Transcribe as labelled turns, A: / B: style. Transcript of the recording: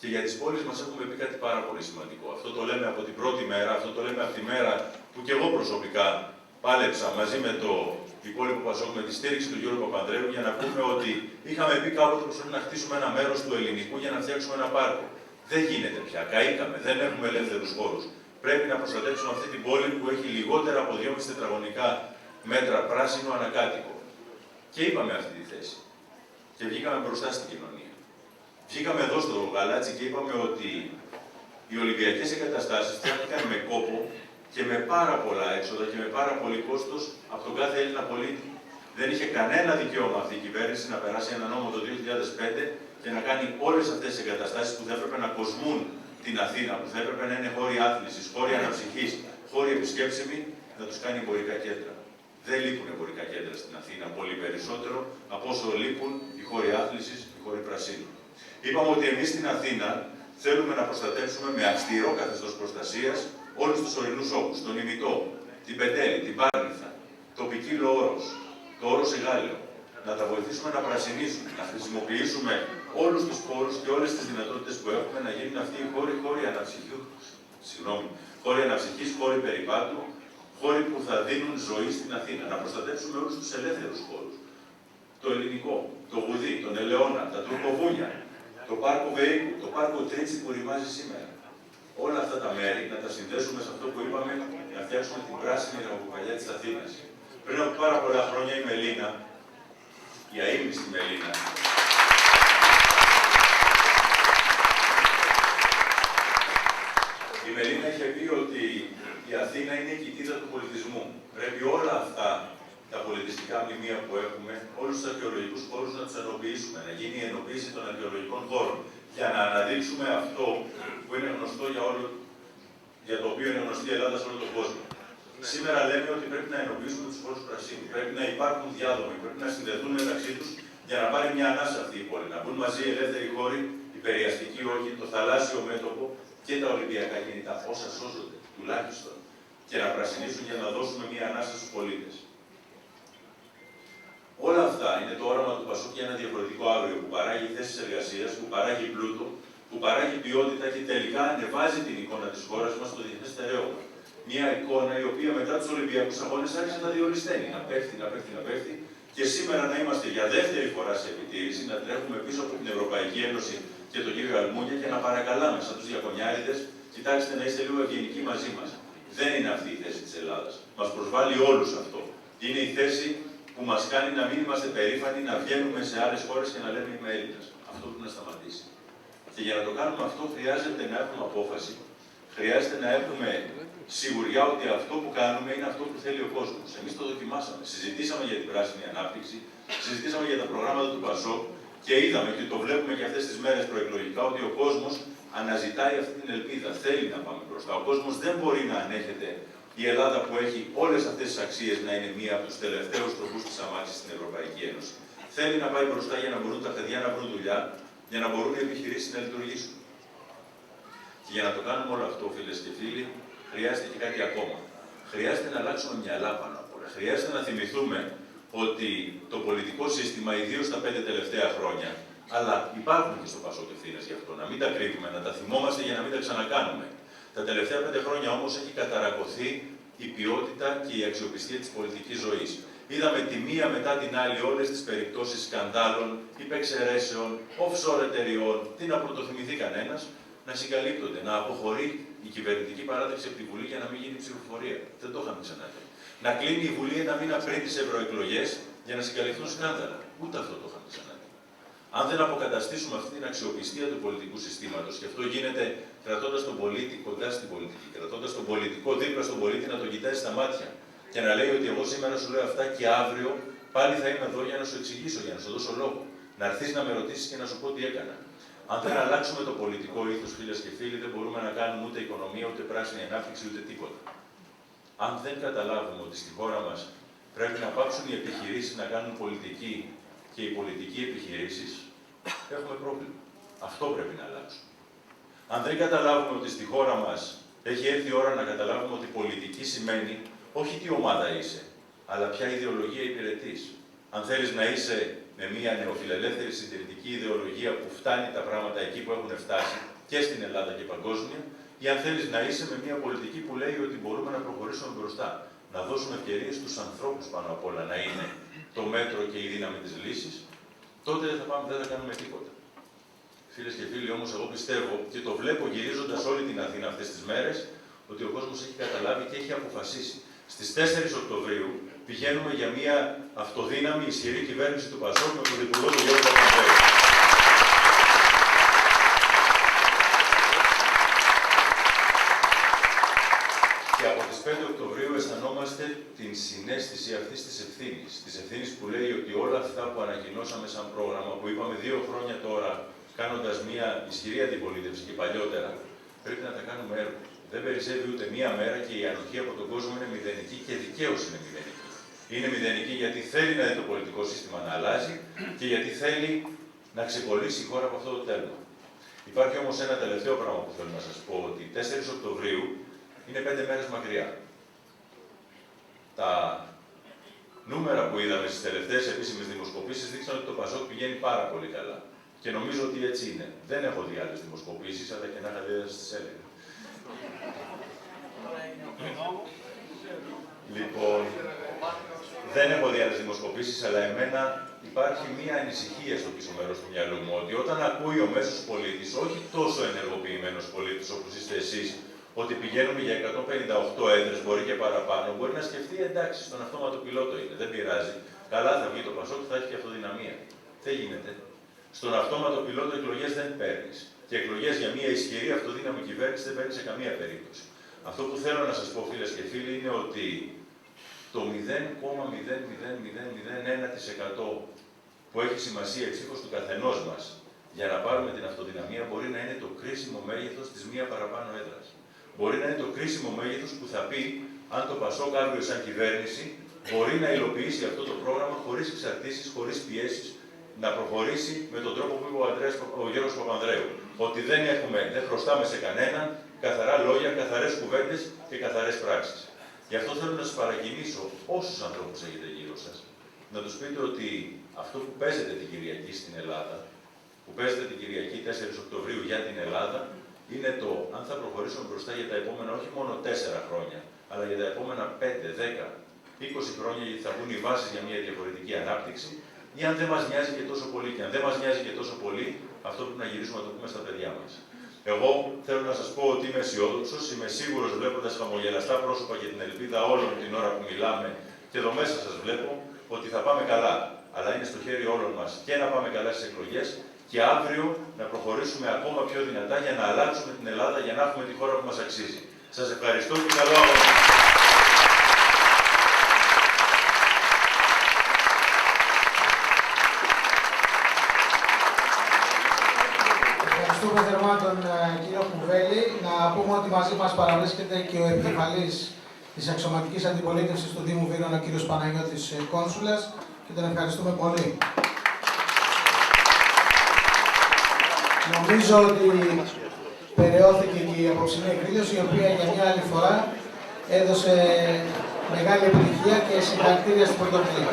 A: Και για τις πόλεις μας έχουμε πει κάτι πάρα πολύ σημαντικό. Αυτό το λέμε από την πρώτη μέρα, αυτό το λέμε από τη μέρα που και εγώ προσωπικά πάλεψα μαζί με το υπόλοιπο Πασόκ, με τη στήριξη του Γιώργου Παπανδρέου, για να πούμε ότι είχαμε πει κάποτε πως πρέπει να χτίσουμε ένα μέρος του ελληνικού για να φτιάξουμε ένα πάρκο. Δεν γίνεται πια. Καήκαμε. Δεν έχουμε ελεύθερους χώρους. Πρέπει να προστατεύσουμε αυτή την πόλη που έχει λιγότερα από 2,5 τετραγωνικά μέτρα πράσινο ανακάτοικο. Και είπαμε αυτή τη θέση. Και βγήκαμε μπροστά στην κοινωνία. Βγήκαμε εδώ στο Γαλάτσι και είπαμε ότι οι Ολυμπιακές εγκαταστάσεις φτιάχτηκαν με κόπο και με πάρα πολλά έξοδα και με πάρα πολύ κόστος από τον κάθε Έλληνα πολίτη. Δεν είχε κανένα δικαίωμα αυτή η κυβέρνηση να περάσει ένα νόμο το 2005 και να κάνει όλες αυτές τις εγκαταστάσεις που θα έπρεπε να κοσμούν την Αθήνα, που θα έπρεπε να είναι χώροι άθλησης, χώροι αναψυχής, χώροι επισκέψιμοι, να τους κάνει εμπορικά κέντρα. Δεν λείπουν εμπορικά κέντρα στην Αθήνα πολύ περισσότερο από όσο λείπουν οι χώροι άθλησης, οι χώροι πρασίνου. Είπαμε ότι εμείς στην Αθήνα θέλουμε να προστατεύσουμε με αυστηρό καθεστώς προστασίας όλους τους ορεινούς όγκους, τον Ημιτό, την Πετέλη, την Πάρνηθα, το Πικύλο Όρος, το Όρος Εγάλεο. Να τα βοηθήσουμε να πρασινίσουν, να χρησιμοποιήσουμε όλους τους πόρους και όλες τις δυνατότητες που έχουμε να γίνουν αυτοί οι χώροι αναψυχής, χώροι περιπάτου, χώροι που θα δίνουν ζωή στην Αθήνα. Να προστατεύσουμε όλους τους ελεύθερους χώρους. Το ελληνικό, το Γουδί, τον Ελαιώνα, τα Τουρκοβούνια, το πάρκο Βεϊκού, το πάρκο Τρίτσι που ρημάζει σήμερα. Όλα αυτά τα μέρη να τα συνδέσουμε σε αυτό που είπαμε, να φτιάξουμε την πράσινη ραχοκοκαλιά της Αθήνας. Πριν από πάρα πολλά χρόνια η Μελίνα, η αείμνηστη Μελίνα, η Μελίνα είχε πει ότι η Αθήνα είναι η κοιτίδα του πολιτισμού. Πρέπει όλα αυτά τα πολιτιστικά μνημεία που έχουμε, όλους τους αρχαιολογικούς χώρους να τους ενοποιήσουμε, να γίνει η ενοποίηση των αρχαιολογικών χώρων, για να αναδείξουμε αυτό που είναι γνωστό για το οποίο είναι γνωστή η Ελλάδα σε όλο τον κόσμο. Σήμερα λέμε ότι πρέπει να ενοποιήσουμε τους χώρους πρασίνου, πρέπει να υπάρχουν διάδρομοι, πρέπει να συνδεθούν μεταξύ τους για να πάρει μια ανάσα αυτή η πόλη. Να μπουν μαζί οι ελεύθεροι χώροι, οι περιαστικοί όχοι, το θαλάσσιο μέτωπο και τα Ολυμπιακά κινητά, όσα σώζονται τουλάχιστον, και να πρασινίσουν για να δώσουμε μια ανάσα στους πολίτες. Όλα αυτά είναι το όραμα του Πασόκ για ένα διαφορετικό αύριο που παράγει θέσεις εργασίας, που παράγει πλούτο, που παράγει ποιότητα και τελικά ανεβάζει την εικόνα της χώρας μας στο διεθνές στερέωμα. Μια εικόνα η οποία μετά τους Ολυμπιακούς Αγώνες άρχισε να διορισταίνει, να πέφτει και σήμερα να είμαστε για δεύτερη φορά σε επιτήρηση, να τρέχουμε πίσω από την Ευρωπαϊκή Ένωση και τον κύριο Αλμούνια και να παρακαλάμε σαν τους διακονιάριδες, κοιτάξτε να είστε λίγο ευγενικοί μαζί μας. Δεν είναι αυτή η θέση της Ελλάδας. Μας προσβάλλει όλους αυτό. Είναι η θέση που μας κάνει να μην είμαστε περήφανοι, να βγαίνουμε σε άλλες χώρες και να λέμε είμαι Έλληνας. Αυτό πρέπει να σταματήσει. Και για να το κάνουμε αυτό χρειάζεται να έχουμε απόφαση, χρειάζεται να έχουμε σιγουριά ότι αυτό που κάνουμε είναι αυτό που θέλει ο κόσμος. Εμείς το δοκιμάσαμε. Συζητήσαμε για την πράσινη ανάπτυξη, συζητήσαμε για τα προγράμματα του Πασόκ και είδαμε και το βλέπουμε και αυτές τις μέρες προεκλογικά ότι ο κόσμος αναζητάει αυτή την ελπίδα. Θέλει να πάμε μπροστά. Ο κόσμος δεν μπορεί να ανέχεται η Ελλάδα που έχει όλες αυτές τις αξίες να είναι μία από τους τελευταίους τροχούς της αμάξης στην Ευρωπαϊκή Ένωση. Θέλει να πάει μπροστά για να μπορούν τα παιδιά να βρουν δουλειά, για να μπορούν οι επιχειρήσεις να λειτουργήσουν. Και για να το κάνουμε όλο αυτό, φίλες και φίλοι, χρειάζεται και κάτι ακόμα. Χρειάζεται να αλλάξουμε μυαλά πάνω απ' όλα. Χρειάζεται να θυμηθούμε ότι το πολιτικό σύστημα, ιδίως τα 5 τελευταία χρόνια, αλλά υπάρχουν και στο Πασόκ ευθύνες γι' αυτό, να μην τα κρύβουμε, να τα θυμόμαστε για να μην τα ξανακάνουμε. Τα τελευταία 5 χρόνια όμως έχει καταρακωθεί η ποιότητα και η αξιοπιστία της πολιτικής ζωής. Είδαμε τη μία μετά την άλλη όλες τις περιπτώσεις σκανδάλων, υπεξαιρέσεων, offshore εταιριών, τι να πρωτοθυμηθεί κανένας, να συγκαλύπτονται, να αποχωρεί η κυβερνητική παράταξη από τη Βουλή για να μην γίνει ψηφοφορία. Δεν το είχαμε ξαναδεί. Να κλείνει η Βουλή ένα μήνα πριν τις ευρωεκλογές για να συγκαλυφθούν σκάνδαλα. Ούτε αυτό το είχαμε ξαναδεί. Αν δεν αποκαταστήσουμε αυτή την αξιοπιστία του πολιτικού συστήματος, και αυτό γίνεται κρατώντας τον πολίτη κοντά στην πολιτική, κρατώντας τον πολιτικό δίπλα στον πολίτη να τον κοιτάει στα μάτια και να λέει ότι εγώ σήμερα σου λέω αυτά και αύριο πάλι θα είμαι εδώ για να σου εξηγήσω, για να σου δώσω λόγο. Να έρθεις να με ρωτήσεις και να σου πω τι έκανα. Αν δεν αλλάξουμε το πολιτικό ήθος, φίλες και φίλοι, δεν μπορούμε να κάνουμε ούτε οικονομία, ούτε πράσινη ανάπτυξη, ούτε τίποτα. Αν δεν καταλάβουμε ότι στη χώρα μας πρέπει να πάψουν οι επιχειρήσεις να κάνουν πολιτική και οι πολιτικοί επιχειρήσεις, έχουμε πρόβλημα. Αυτό πρέπει να αλλάξουμε. Αν δεν καταλάβουμε ότι στη χώρα μας έχει έρθει η ώρα να καταλάβουμε ότι πολιτική σημαίνει όχι τι ομάδα είσαι, αλλά ποια ιδεολογία υπηρετείς. Αν θέλεις να είσαι με μια νεοφιλελεύθερη συντηρητική ιδεολογία που φτάνει τα πράγματα εκεί που έχουν φτάσει και στην Ελλάδα και παγκόσμια, ή αν θέλεις να είσαι με μια πολιτική που λέει ότι μπορούμε να προχωρήσουμε μπροστά. Να δώσουμε ευκαιρίες στους ανθρώπους πάνω απ' όλα να είναι το μέτρο και η δύναμη της λύσης, τότε δεν θα κάνουμε τίποτα. Φίλες και φίλοι, όμως, εγώ πιστεύω και το βλέπω γυρίζοντας όλη την Αθήνα αυτές τις μέρες, ότι ο κόσμος έχει καταλάβει και έχει αποφασίσει. Στις 4 Οκτωβρίου πηγαίνουμε για μια αυτοδύναμη, ισχυρή κυβέρνηση του ΠΑΣΟΚ με τον Πρωθυπουργό του Γιώργο Παπανδρέου. Και από τις 5 Οκτωβρίου αισθανόμαστε την συναίσθηση αυτής της ευθύνης. Της ευθύνης που λέει ότι όλα αυτά που ανακοινώσαμε σαν πρόγραμμα, που είπαμε 2 χρόνια τώρα, κάνοντας μια ισχυρή αντιπολίτευση και παλιότερα, πρέπει να τα κάνουμε έργο. Δεν περισσεύει ούτε μία μέρα και η ανοχή από τον κόσμο είναι μηδενική και δικαίως είναι μηδενική. Είναι μηδενική γιατί θέλει να δει το πολιτικό σύστημα να αλλάζει και γιατί θέλει να ξεκολλήσει η χώρα από αυτό το τέλμα. Υπάρχει όμως ένα τελευταίο πράγμα που θέλω να σας πω, ότι 4 Οκτωβρίου είναι 5 μέρες μακριά. Τα νούμερα που είδαμε στις τελευταίες επίσημες δημοσκοπήσεις δείξαν ότι το ΠΑΣΟΚ πηγαίνει πάρα πολύ καλά. Και νομίζω ότι έτσι είναι. Δεν έχω δει άλλες δημοσκοπήσεις, αλλά και να είχα δει στις έλεγα. Λοιπόν, δεν έχω δει άλλες δημοσκοπήσεις, αλλά εμένα υπάρχει μία ανησυχία στο πίσω μέρος του μυαλού μου, ότι όταν ακούει ο μέσος πολίτης, όχι τόσο ενεργοποιημένος πολίτης όπως είστε εσείς, ότι πηγαίνουμε για 158 έδρες, μπορεί και παραπάνω, μπορεί να σκεφτεί εντάξει, στον αυτόματο πιλότο είναι, δεν πειράζει. Καλά θα βγει το ΠΑΣΟΚ, θα έχει και αυτοδυναμία. Δεν γίνεται. Στον αυτόματο πιλότο εκλογές δεν παίρνεις. Και εκλογές για μια ισχυρή αυτοδύναμη κυβέρνηση δεν παίρνει σε καμία περίπτωση. Αυτό που θέλω να σας πω, φίλες και φίλοι, είναι ότι το 0,00001% που έχει σημασία η ψήφος του καθενός μας για να πάρουμε την αυτοδυναμία μπορεί να είναι το κρίσιμο μέγεθος της μία παραπάνω έδρας. Μπορεί να είναι το κρίσιμο μέγεθος που θα πει αν το ΠΑΣΟΚ αύριο σαν κυβέρνηση μπορεί να υλοποιήσει αυτό το πρόγραμμα χωρίς εξαρτήσεις, χωρίς πιέσεις, να προχωρήσει με τον τρόπο που είπε ο Γιώργος Παπανδρέου. Ότι δεν χρωστάμε σε κανέναν, καθαρά λόγια, καθαρές κουβέντες και καθαρές πράξεις. Γι' αυτό θέλω να σας παρακινήσω όσους ανθρώπους έχετε γύρω σας, να τους πείτε ότι αυτό που παίζετε την Κυριακή στην Ελλάδα, που παίζετε την Κυριακή 4 Οκτωβρίου για την Ελλάδα, είναι το αν θα προχωρήσουμε μπροστά για τα επόμενα όχι μόνο 4 χρόνια, αλλά για τα επόμενα 5, 10, 20 χρόνια, γιατί θα βγουν οι βάσεις για μια διαφορετική ανάπτυξη, ή αν δεν μας νοιάζει και τόσο πολύ. Και αν δεν μας νοιάζει και τόσο πολύ, αυτό πρέπει να γυρίσουμε να το πούμε στα παιδιά μας. Εγώ θέλω να σας πω ότι είμαι αισιόδοξος, είμαι σίγουρος βλέποντας χαμογελαστά πρόσωπα και την ελπίδα όλων την ώρα που μιλάμε, και εδώ μέσα σας βλέπω ότι θα πάμε καλά. Αλλά είναι στο χέρι όλων μας και να πάμε καλά στις εκλογές και αύριο να προχωρήσουμε ακόμα πιο δυνατά για να αλλάξουμε την Ελλάδα, για να έχουμε τη χώρα που μας αξίζει. Σας ευχαριστώ και καλό αγώνα.
B: Ευχαριστούμε θερμά τον κύριο Κουβέλη. Να πούμε ότι μαζί μας παραβρίσκεται και ο επικεφαλής της αξιωματικής αντιπολίτευσης του Δήμου Βύρων, ο κύριος Παναγιώτης Κόνσουλας, και τον ευχαριστούμε πολύ. Νομίζω ότι περαιώθηκε και η απόψινή εκδήλωση, η οποία για μια άλλη φορά έδωσε μεγάλη επιτυχία και συγχαρητήρια στην πρωτοβουλία.